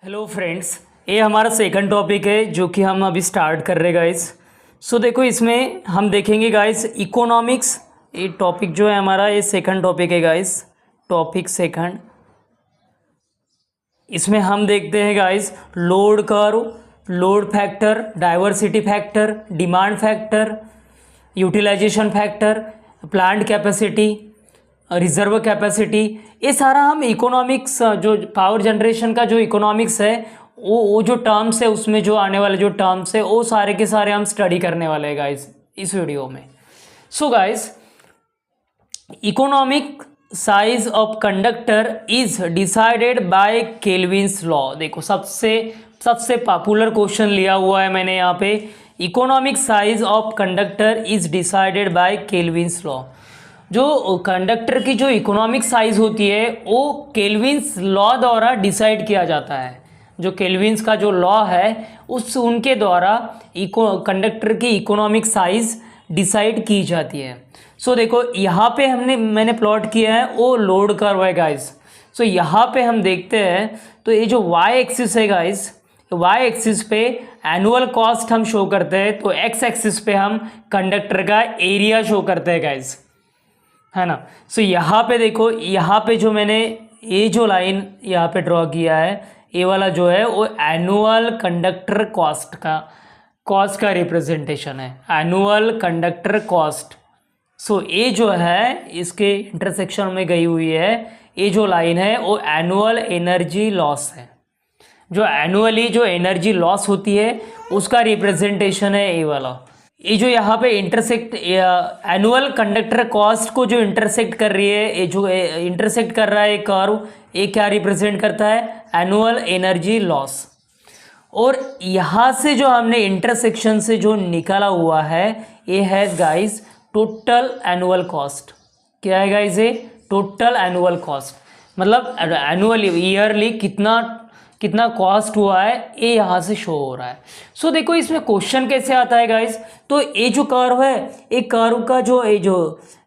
Hello friends, ये हमारा second topic है जो कि हम अभी स्टार्ट कर रहे गाइस। सो देखो, इसमें हम देखेंगे गाइस इकोनॉमिक्स। ये टॉपिक जो है हमारा, ये सेकंड टॉपिक है गाइस, टॉपिक सेकंड। इसमें हम देखते हैं guys load curve, load factor, diversity factor, demand factor, utilization factor, plant capacity, reserve capacity. ये सारा हम इकोनॉमिक्स, जो पावर जनरेशन का जो इकोनॉमिक्स है, वो जो टर्म्स है, उसमें जो आने वाले जो टर्म्स है, वो सारे के सारे हम स्टडी करने वाले हैं गाइस इस वीडियो में। So guys, economic size of conductor is decided by Kelvin's law. देखो, सबसे पॉपुलर क्वेश्चन लिया हुआ है मैंने यहाँ पे। Economic size of conductor is decided by Kelvin's law. जो कंडक्टर की जो इकोनॉमिक साइज होती है वो केल्विन्स लॉ द्वारा डिसाइड किया जाता है। जो केल्विन्स का जो लॉ है उनके द्वारा कंडक्टर की इकोनॉमिक साइज डिसाइड की जाती है। सो देखो, यहाँ पे मैंने प्लॉट किया है वो लोड कर्व है गाइस। सो यहाँ पे हम देखते हैं तो ये जो वाई एक्सिस है गाइस, वाई एक्सिस पे एनुअल कॉस्ट हम शो करते हैं, तो एक्स एक्सिस पे हम कंडक्टर का एरिया शो करते हैं गाइस, है ना। सो यहाँ पे देखो, यहाँ पे जो मैंने ये जो लाइन यहाँ पे ड्रॉ किया है, ये वाला जो है वो एनुअल कंडक्टर कॉस्ट का रिप्रेजेंटेशन है, एनुअल कंडक्टर कॉस्ट। सो ये जो है इसके इंटरसेक्शन में गई हुई है, ये जो लाइन है वो एनुअल एनर्जी लॉस है। जो एनुअली जो एनर्जी लॉस होती है उसका रिप्रेजेंटेशन है ये वाला। ये जो यहाँ पे इंटरसेक्ट, एनुअल कंडक्टर कॉस्ट को जो इंटरसेक्ट कर रही है, ये जो इंटरसेक्ट कर रहा है कर्व, ये क्या रिप्रेजेंट करता है? Annual energy loss. और यहाँ से जो हमने इंटरसेक्शन से जो निकाला हुआ है, ये है गाइस टोटल एनुअल कॉस्ट। क्या है गाइस? ये टोटल एनुअल कॉस्ट, मतलब एनुअली, ईयरली कितना कॉस्ट हुआ है, ये यहाँ से शो हो रहा है। सो देखो, इसमें क्वेश्चन कैसे आता है गाइस। तो ये जो कर्व है, ये कर्व का जो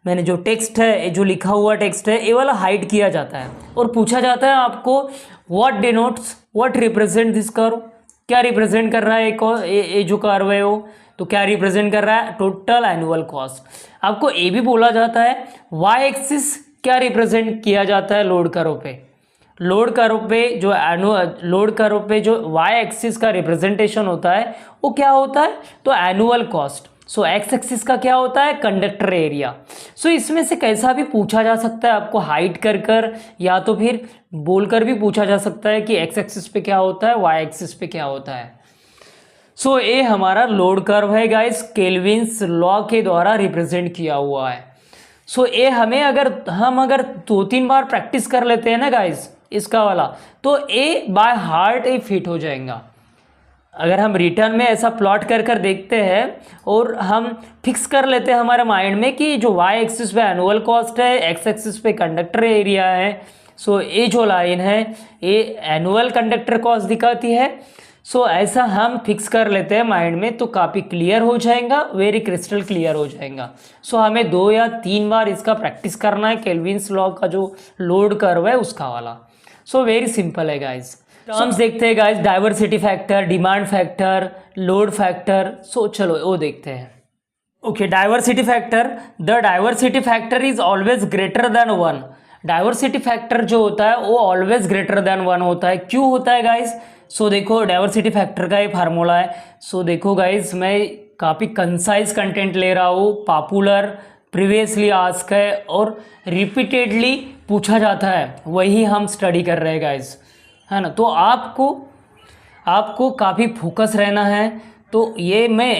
मैंने जो टेक्स्ट है, ये जो लिखा हुआ टेक्स्ट है, ये वाला हाइड किया जाता है और पूछा जाता है आपको व्हाट रिप्रेजेंट दिस कर्व। क्या रिप्रेजेंट कर रहा है ये जो कर्व है वो, तो क्या रिप्रेजेंट कर रहा है? Total annual cost. आपको ये भी बोला जाता है वाई एक्सिस क्या रिप्रेजेंट किया जाता है लोड कर्व पे। लोड कर्व पे जो वाई एक्सिस का रिप्रेजेंटेशन होता है वो क्या होता है? तो एनुअल कॉस्ट। सो एक्स एक्सिस का क्या होता है? Conductor area. सो इसमें से कैसा भी पूछा जा सकता है, आपको हाइड कर या तो फिर बोलकर भी पूछा जा सकता है कि एक्स एक्सिस पे क्या होता है, वाई एक्सिस पे क्या होता है। सो ये हमारा लोड कर्व है गाइस, केल्विन्स लॉ के द्वारा रिप्रेजेंट किया हुआ है। सो ये हम अगर 2-3 बार प्रैक्टिस कर लेते हैं ना गाइस इसका वाला, तो ए बाय हार्ट ए फिट हो जाएगा। अगर हम रिटर्न में ऐसा प्लॉट कर देखते हैं और हम फिक्स कर लेते हैं हमारे माइंड में कि जो वाई एक्सिस पे एनुअल कॉस्ट है, एक्स एक्सिस पे कंडक्टर एरिया है, सो ये जो लाइन है ये एनुअल कंडक्टर कॉस्ट दिखाती है। सो ऐसा हम फिक्स कर लेते हैं माइंड में, तो काफ़ी क्लियर हो जाएगा, वेरी क्रिस्टल क्लियर हो जाएगा। सो हमें 2 या 3 बार इसका प्रैक्टिस करना है, केल्विन्स लॉ का जो लोड कर्व है उसका वाला। सो वेरी सिंपल है गाइज। टर्म्स देखते हैं guys, diversity factor, demand factor, load factor. So चलो वो देखते हैं। Okay, diversity factor. The diversity factor is always greater than 1। Diversity factor जो होता है वो ऑलवेज ग्रेटर देन 1 होता है। क्यों होता है गाइज? सो देखो, डाइवर्सिटी फैक्टर का ये फार्मूला है। सो देखो गाइज, मैं काफ़ी कंसाइज कंटेंट ले रहा हूँ, पॉपुलर, प्रीवियसली आस्क है और रिपीटेडली पूछा जाता है, वही हम स्टडी कर रहे हैं गाइज, है ना। तो आपको काफ़ी फोकस रहना है। तो ये मैं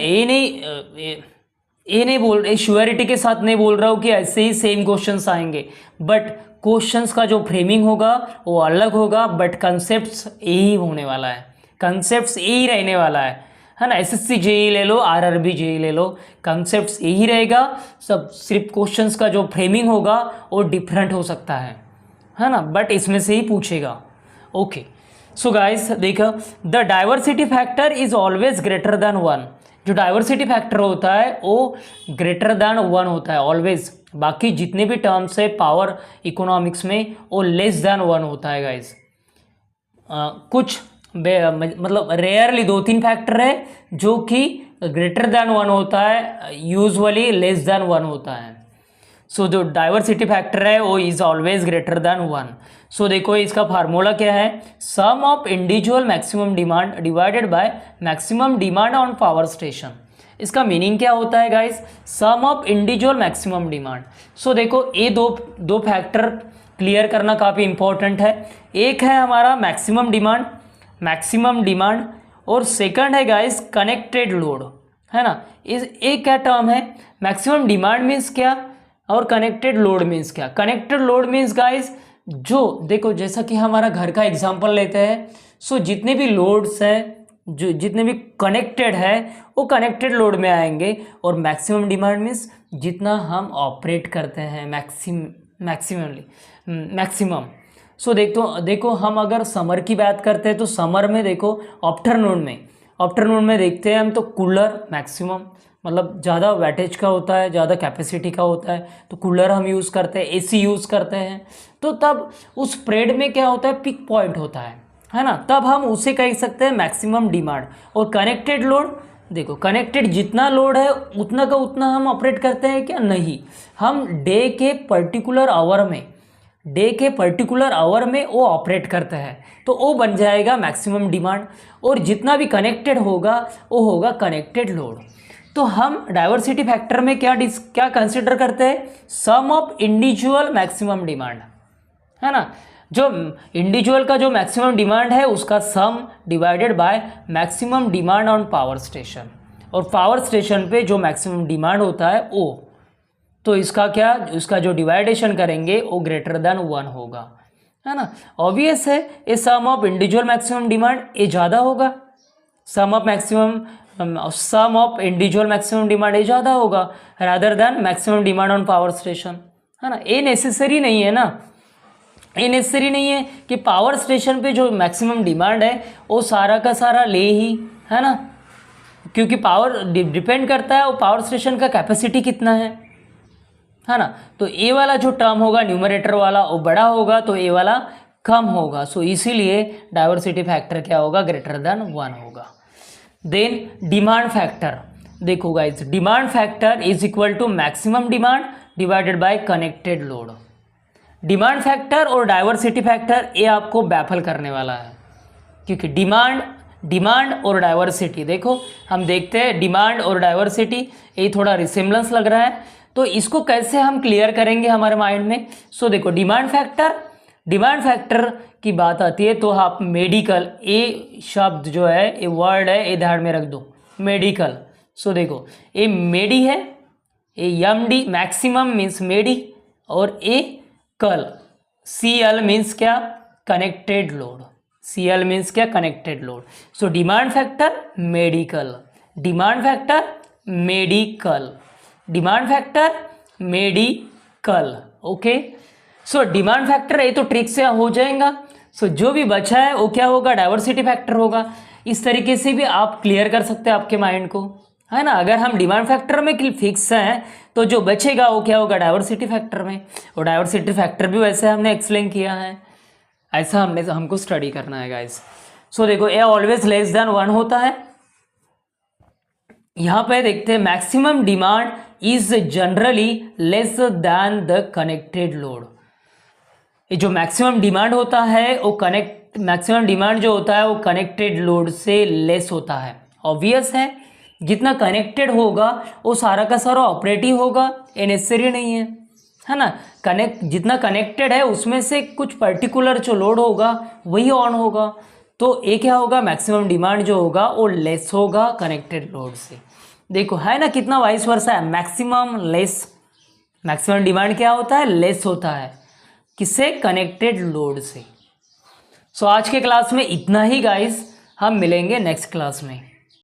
ये नहीं बोल, श्योरिटी के साथ नहीं बोल रहा हूँ कि ऐसे ही सेम क्वेश्चंस आएंगे, बट क्वेश्चंस का जो फ्रेमिंग होगा वो अलग होगा, बट कंसेप्ट्स यही होने वाला है, कंसेप्ट्स यही रहने वाला है ना। एसएससी जेई ले लो, आरआरबी जेई ले लो, कंसेप्ट्स यही रहेगा। सब सिर्फ क्वेश्चंस का जो फ्रेमिंग होगा वो डिफरेंट हो सकता है ना, बट इसमें से ही पूछेगा। ओके, सो गाइस देखो, the diversity factor is always greater than 1। जो डाइवर्सिटी फैक्टर होता है वो ग्रेटर देन 1 होता है ऑलवेज। बाकी जितने भी टर्म्स है पावर इकोनॉमिक्स में वो लेस देन 1 होता है गाइज। कुछ मतलब रेयरली 2-3 फैक्टर है जो कि ग्रेटर देन 1 होता है, यूजुअली लेस देन 1 होता है। सो जो डाइवर्सिटी फैक्टर है वो is always greater than 1। So देखो इसका फार्मूला क्या है, sum of individual maximum demand divided by maximum demand on power station. इसका मीनिंग क्या होता है guys, sum of individual maximum demand. So देखो ये दो फैक्टर क्लियर करना काफ़ी इंपॉर्टेंट है। एक है हमारा मैक्सिमम डिमांड और सेकंड है गाइस कनेक्टेड लोड, है ना। इस एक क्या टर्म है, मैक्सिमम डिमांड मीन्स क्या और कनेक्टेड लोड मीन्स क्या। कनेक्टेड लोड मीन्स गाइस जो देखो जैसा कि हमारा घर का एग्जांपल लेते हैं, सो जितने भी लोड्स हैं जो जितने भी कनेक्टेड है वो कनेक्टेड लोड में आएंगे। और मैक्सिमम डिमांड मीन्स जितना हम ऑपरेट करते हैं मैक्सिमम। सो देखो हम अगर समर की बात करते हैं तो समर में देखो आफ्टरनून में देखते हैं हम तो कूलर मैक्सिमम मतलब ज़्यादा वैटेज का होता है, ज़्यादा कैपेसिटी का होता है, तो कूलर हम यूज़ करते हैं, एसी यूज़ करते हैं। तो तब उस पीरियड में क्या होता है, पीक पॉइंट होता है ना, तब हम उसे कह सकते हैं मैक्सिमम डिमांड। और कनेक्टेड लोड देखो, कनेक्टेड जितना लोड है उतना का उतना हम ऑपरेट करते हैं क्या, नहीं, हम डे के पर्टिकुलर आवर में वो ऑपरेट करते हैं, तो वो बन जाएगा मैक्सिमम डिमांड। और जितना भी कनेक्टेड होगा वो होगा कनेक्टेड लोड। तो हम डाइवर्सिटी फैक्टर में क्या कंसिडर करते हैं, सम ऑफ इंडिविजुअल मैक्सिमम डिमांड, है ना। जो इंडिविजुअल का जो मैक्सिमम डिमांड है उसका सम divided by maximum demand on power station. और पावर स्टेशन पे जो मैक्सिमम डिमांड होता है वो, तो इसका जो डिवाइडेशन करेंगे वो ग्रेटर देन 1 होगा, है ना। ऑब्वियस है ये सम ऑफ इंडिविजुअल मैक्सिमम डिमांड ये ज़्यादा होगा, सम ऑफ इंडिविजुअल मैक्सिमम डिमांड ये ज़्यादा होगा rather than maximum demand on power station, है ना। ये नेसेसरी नहीं है ना, ये नेसेसरी नहीं है कि पावर स्टेशन पे जो मैक्सिमम डिमांड है वो सारा का सारा ले ही, है ना, क्योंकि पावर डिपेंड करता है वो पावर स्टेशन का कैपेसिटी कितना है ना। तो ए वाला जो टर्म होगा न्यूमरेटर वाला वो बड़ा होगा तो ए वाला कम होगा। सो इसीलिए डाइवर्सिटी फैक्टर क्या होगा, ग्रेटर देन 1 होगा। देन डिमांड फैक्टर, देखो guys, demand factor is equal to maximum demand divided by connected load. Demand factor और डाइवर्सिटी फैक्टर ये आपको बैफल करने वाला है, क्योंकि डिमांड और डाइवर्सिटी, देखो हम देखते हैं डिमांड और डाइवर्सिटी ये थोड़ा रिसेम्बलेंस लग रहा है, तो इसको कैसे हम क्लियर करेंगे हमारे माइंड में। सो देखो डिमांड फैक्टर की बात आती है तो आप मेडिकल, ये शब्द जो है ये वर्ड है ये ध्यान में रख दो, मेडिकल। सो देखो ये मेडी है, ये एमडी मैक्सिमम मीन्स मेडी, और ये कल CL मीन्स क्या, कनेक्टेड लोड, CL मीन्स क्या, connected load. So demand factor medical, demand factor medical, okay. So demand factor ये तो ट्रिक से हो जाएगा। सो जो भी बचा है वो क्या होगा, डाइवर्सिटी फैक्टर होगा। इस तरीके से भी आप क्लियर कर सकते हैं आपके माइंड को, है ना। अगर हम डिमांड फैक्टर में फिक्स हैं तो जो बचेगा वो क्या होगा, डाइवर्सिटी फैक्टर में। और डाइवर्सिटी फैक्टर भी वैसे हमने एक्सप्लेन किया है, ऐसा हमको स्टडी करना है गाइस। सो देखो ए ऑलवेज लेस देन 1 होता है। यहाँ पे देखते हैं maximum demand is generally less than the connected load. ये जो मैक्सिमम डिमांड होता है वो मैक्सिमम डिमांड जो होता है वो कनेक्टेड लोड से लेस होता है। ऑब्वियस है, जितना कनेक्टेड होगा वो सारा का सारा ऑपरेटिव होगा, ये नेसेसरी नहीं है ना। जितना कनेक्टेड है उसमें से कुछ पर्टिकुलर जो लोड होगा वही ऑन होगा, तो ये क्या होगा, मैक्सिमम डिमांड जो होगा वो लेस होगा कनेक्टेड लोड से। देखो है ना कितना वाइस वर्सा है, मैक्सिमम डिमांड क्या होता है, लेस होता है, किससे, कनेक्टेड लोड से। सो आज के क्लास में इतना ही गाइस, हम मिलेंगे नेक्स्ट क्लास में।